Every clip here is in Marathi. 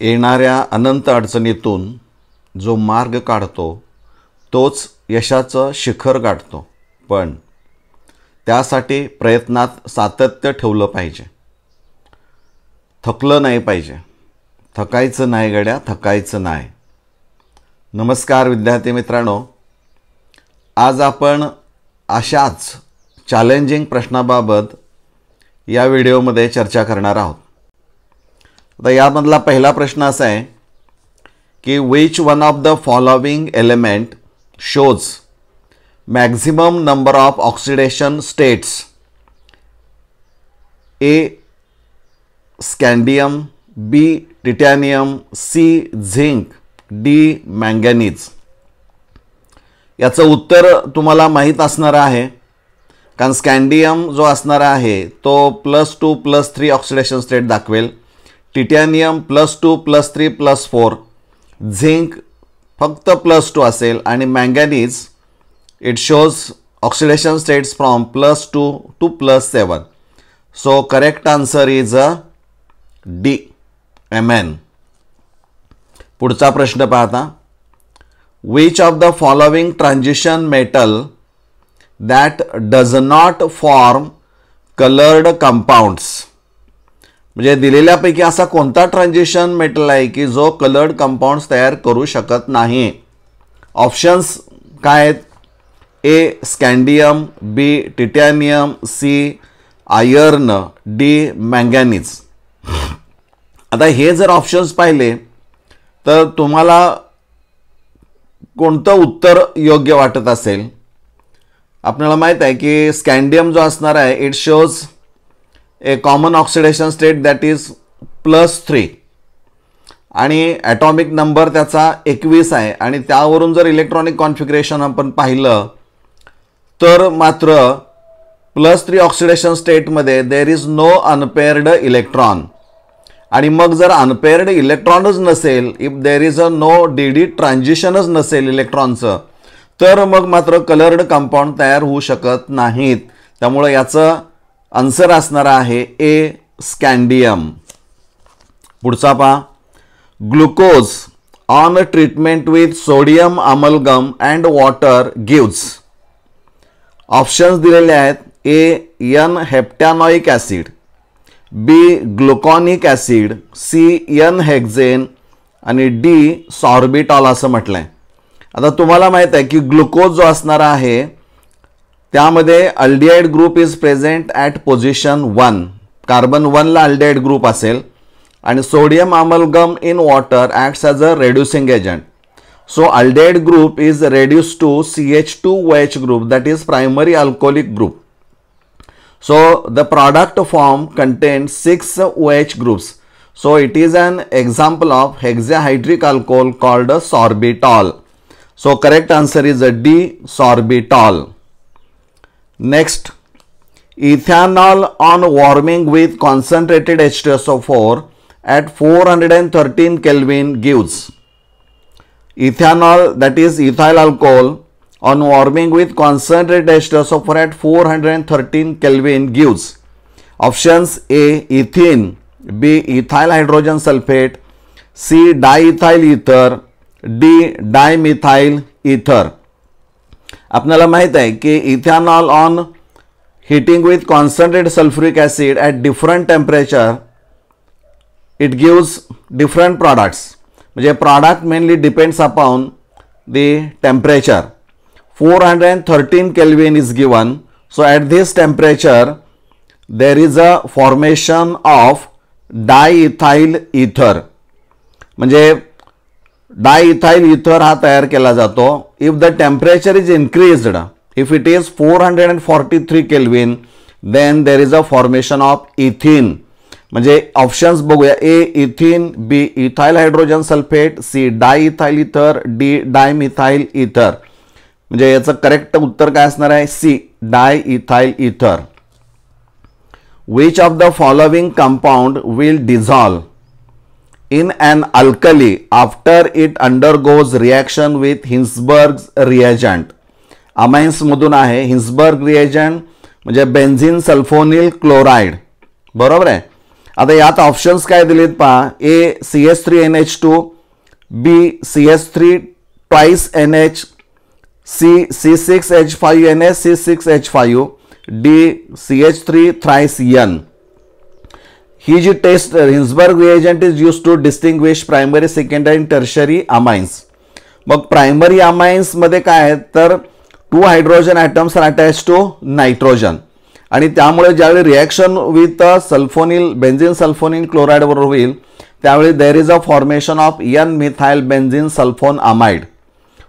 येणाऱ्या अनंत अडचणीतून जो मार्ग काढतो तोच यशाचं शिखर गाठतो, पण त्यासाठी प्रयत्नात सातत्य ठेवलं पाहिजे. थकलं नाही पाहिजे. थकायचं नाही गड्या, थकायचं नाही. नमस्कार विद्यार्थी मित्रांनो, आज आपण अशाच चॅलेंजिंग प्रश्नाबाबत या व्हिडिओमध्ये चर्चा करणार आहोत. आता यामधला पहिला प्रश्न असा आहे की which one of the following element shows maximum number of oxidation states? A scandium, B titanium, C zinc, D manganese. याचं उत्तर तुम्हाला माहीत असणार आहे, कारण स्कँडियम जो असणार आहे तो +2 +3 ऑक्सिडेशन स्टेट दाखवेल. टिटॅनियम +2 +3 +4, झिंक फक्त +2 असेल, आणि manganese it shows oxidation states from +2 to +7. So correct answer is D, Mn. पुढचा प्रश्न पाहता. Which of the following transition metal that does not form coloured compounds? म्हणजे दिलेल्यापैकी असा कोणता ट्रान्झिशन मेटल आहे की जो कलर्ड कंपाउंड्स तयार करू शकत नाही? ऑप्शन्स काय आहेत? A scandium, B titanium, C iron, D manganese. आता हे जर ऑप्शन्स पाहिले तर तुम्हाला कोणतं उत्तर योग्य वाटत असेल? आपल्याला माहीत आहे की स्कँडियम जो असणार आहे it shows A common oxidation state that is +3 आणि ॲटॉमिक नंबर त्याचा 21 आहे, आणि त्यावरून जर इलेक्ट्रॉनिक कॉन्फिगरेशन आपण पाहिलं तर मात्र +3 ऑक्सिडेशन स्टेटमध्ये there is no unpaired electron. आणि मग जर अनपेअर्ड इलेक्ट्रॉनच नसेल, if there is no D ट्रान्झिशनच नसेल इलेक्ट्रॉनचं, तर मग मात्र कलर्ड कंपाऊंड तयार होऊ शकत नाहीत. त्यामुळे याचं आन्सर असणार आहे ए स्कँडियम. पुढचा पहा. Glucose on treatment with sodium amalgam and water gives. Options दिलेले आहेत. A N हेप्टॅनॉइक acid, B ग्लुकॉनिक acid, C N हेक्झेन, आणि डी सॉर्बिटॉल असं म्हटलं आहे. आता तुम्हाला माहीत आहे की ग्लुकोज जो असणार आहे त्यामध्ये aldehyde group is present at position 1. Carbon 1ला अल्डिहाइड ग्रुप असेल, आणि sodium amalgam in water acts as a reducing agent. So aldehyde group is reduce to CH2OH group, that is primary alcoholic group. So the product form contains 6 OH groups. So it is an example of hexahydric alcohol called sorbitol. So correct answer is D, sorbitol. Next, ethanol on warming with concentrated H2SO4 at 413 Kelvin gives. Ethanol, that is ethyl alcohol, on warming with concentrated H2SO4 at 413 Kelvin gives. Options: A ethene, B ethyl hydrogen sulfate, C diethyl ether, D dimethyl ether. आपल्याला माहित आहे की ethanol on heating with concentrated sulfuric acid at different temperature it gives different products. म्हणजे product mainly depends upon the temperature. 413 Kelvin is given. So at this temperature there is a formation of diethyl ether. म्हणजे diethyl ether हा तयार केला जातो. If the temperature is increased, if it is 443 Kelvin, then there is a formation of ethene. म्हणजे ऑप्शन्स बघूया. ए इथिन, बी ethyl hydrogen sulphate, C diethyl इथर, डी डायमिथाइल इथर. म्हणजे याचं करेक्ट उत्तर काय असणार आहे? सी डायइथाइल इथर. Which of the following compound will dissolve in an alkali after it undergoes reaction with Hinsberg's reagent. Amines मधून आहे. हिन्सबर्ग रिएजंट म्हणजे बेन्झिन सल्फोनिल क्लोराइड, बरोबर आहे. आता यात ऑप्शन्स काय दिलेत पहा, A CH3NH2, B CH3 twice NH, C C6H5NH C6H5, D CH3 thrice N. ही जी test Hinsberg reagent is use to distinguish primary, secondary आणि टर्शरी अमाइन्स. मग प्रायमरी अमाइन्स मध्ये काय आहे तर 2 hydrogen atoms are attach to nitrogen आणि त्यामुळे ज्यावेळी reaction with sulfonyl benzene sulfonyl chloride बरोबर होईल त्यावेळी there is a formation of N methyl benzene sulphone amide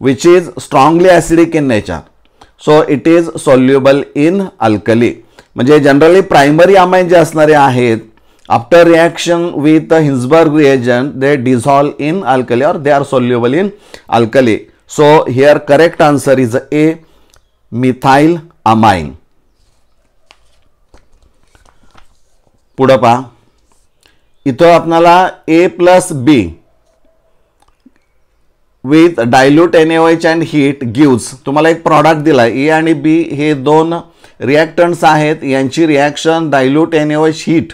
which is strongly acidic in nature. So it is soluble in alkali. म्हणजे जनरली प्रायमरी अमाइन जे असणारे आहेत after reaction with the Hinsberg reagent they dissolve in alkali or they are soluble in alkali. So here correct answer is A, methyl amine. पुढे पहा, इथं आपल्याला A plus B with dilute NaOH and heat gives, तुम्हाला एक प्रॉडक्ट दिला. A आणि B हे दोन रिएक्टंट्स आहेत, यांची रिएक्शन डायल्यूट NaOH हीट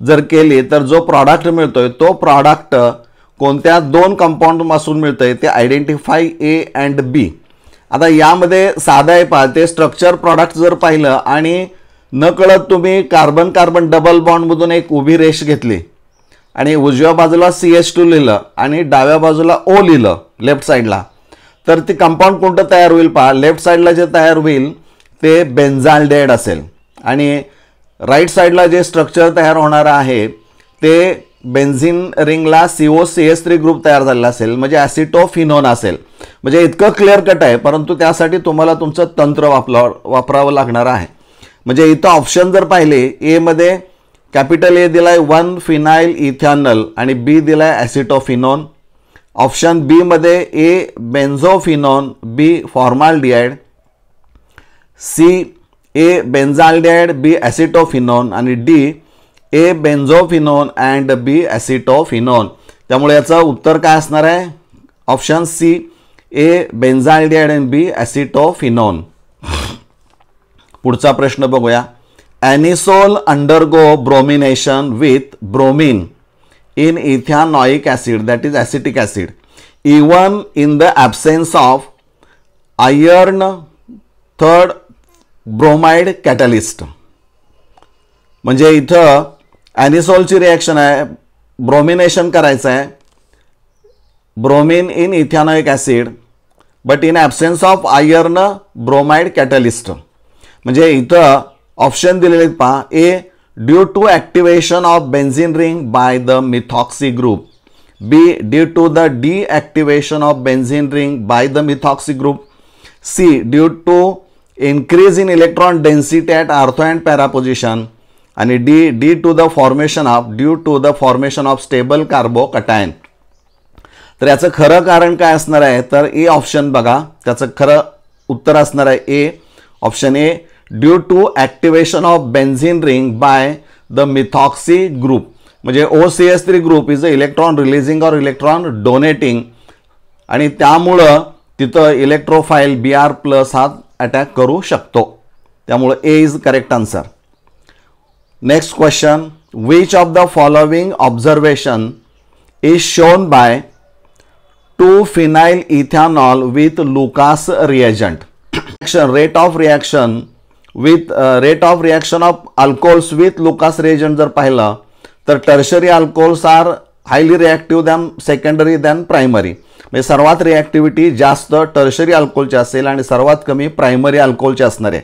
जर केली तर जो प्रॉडक्ट मिळतोय तो प्रॉडक्ट कोणत्या दोन कंपाऊंड पासून मिळतंय ते आयडेंटिफाय A अँड B. आता यामध्ये साधा आहे पहा, ते स्ट्रक्चर प्रॉडक्ट जर पाहिलं आणि न कळत तुम्ही कार्बन कार्बन डबल बॉन्ड मधून एक उभी रेष घेतली आणि उजव्या बाजूला CH2 लिहिलं आणि डाव्या बाजूला O लिहिलं लेफ्ट साइडला, तर ती कंपाऊंड कोणतं तयार होईल पहा. लेफ्ट साइडला जे तयार होईल ते बेन्झाल्डेहाइड असेल आणि राईट साइडला जे स्ट्रक्चर तयार होणार आहे ते बेन्झिन रिंगला COCH3 ग्रुप तयार झालेला असेल, म्हणजे ॲसिटोफिनोन असेल. म्हणजे इतकं क्लिअर कट आहे, परंतु त्यासाठी तुम्हाला तुमचं तंत्र वापरावं लागणार आहे. म्हणजे इथं ऑप्शन जर पाहिले, ए मध्ये कॅपिटल ए दिलाय 1 फिनाइल इथॅनॉल आणि बी दिलाय ॲसिटोफिनोन. ऑप्शन बी मध्ये ए बेन्झोफिनोन, बी फॉर्माल्डिहाइड, सी ए बेन्झाल्डिहाइड, बी ॲसिटोफिनोन आणि डी ए बेन्झोफिनोन अँड बी ॲसिटोफिनोन. त्यामुळे याचं उत्तर काय असणार आहे, option C A benzaldehyde and B acetophenone. पुढचा प्रश्न बघूया. Anisole undergo bromination with bromine in ethanoic acid, that is acetic acid, even in the absence of iron third bromide catalyst. म्हणजे इथं ॲनिसोलची रिॲक्शन आहे, ब्रोमिनेशन करायचं आहे, bromine in ethanoic acid but in absence of iron bromide catalyst. म्हणजे इथं ऑप्शन दिलेले पहा, ए due to activation of benzene ring by the methoxy group, B due to the deactivation of benzene ring by the methoxy group, C due to increase in electron density at ortho and para position, आणि D due to the formation of stable carbocation. तर याचं खरं कारण काय असणार आहे, तर ए ऑप्शन बघा, त्याचं खरं उत्तर असणार आहे A option A, due to activation of benzene ring by the methoxy group. म्हणजे OCH3 group is a electron releasing or electron donating आणि त्यामुळं तिथं इलेक्ट्रोफाइल Br+ हा अटॅक करू शकतो. त्यामुळे A is correct answer. Next question, which of the following observation is shown by 2 phenyl ethanol with Lucas reagent. Rate of reaction of alcohols with Lucas reagent जर पाहिलं तर tertiary alcohols are highly reactive than secondary than primary. म्हणजे सर्वात रिॲक्टिव्हिटी जास्त टर्शरी अल्कोहोलची असेल आणि सर्वात कमी प्रायमरी अल्कोहोलची असणार आहे.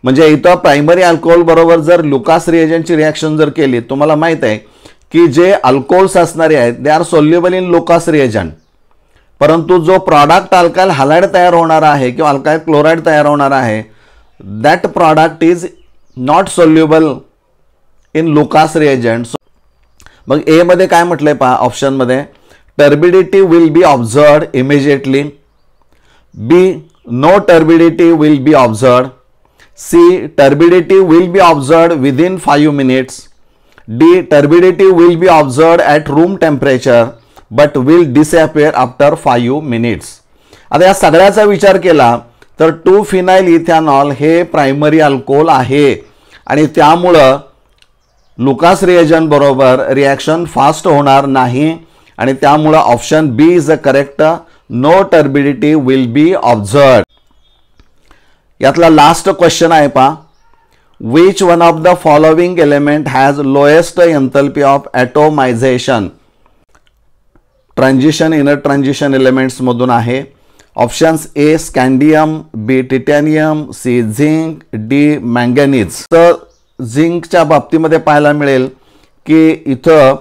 म्हणजे इथं प्रायमरी अल्कोहोल बरोबर जर लुकास रिएजंटची रिॲक्शन जर केली, तुम्हाला माहित आहे की जे अल्कोहोल्स असणारे आहेत they are soluble in Lucas reagent, परंतु जो प्रॉडक्ट अल्काइल हॅलाइड तयार होणार आहे किंवा अल्काइल क्लोराइड तयार होणार आहे that product is not soluble in Lucas reagent. मग ए मध्ये काय म्हटलंय पहा, ऑप्शन मध्ये turbidity will be observed immediately, B no turbidity will be observed, C turbidity will be observed within 5 minutes, D turbidity will be observed at room temperature but will disappear after 5 minutes. आता या सगळ्याचा विचार केला तर 2 फिनाइल इथॅनॉल हे प्रायमरी अल्कोहोल आहे आणि त्यामुळं लुकास रिएजन बरोबर रिॲक्शन फास्ट होणार नाही आणि त्यामुळे option B is a correct. No turbidity will be ऑब्झर्व्ड. यातला लास्ट क्वेश्चन आहे पहा. Which one of the following element has lowest enthalpy of atomization. Transition inner transition elements मधून आहे. Options A scandium, B titanium, C zinc, D manganese. तर झिंकच्या बाबतीमध्ये पाहायला मिळेल की इथं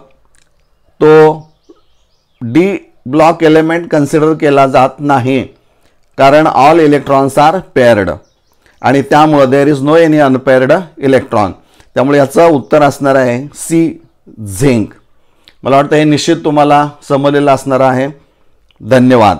तो डी ब्लॉक एलिमेंट कन्सिडर केला जात नाही कारण ऑल इलेक्ट्रॉन्स आर पेअर्ड आणि त्यामुळे there is no any unpaired electron. त्यामुळे याचं उत्तर असणार आहे सी झिंक. मला वाटतं हे निश्चित तुम्हाला समजलेलं असणार आहे. धन्यवाद.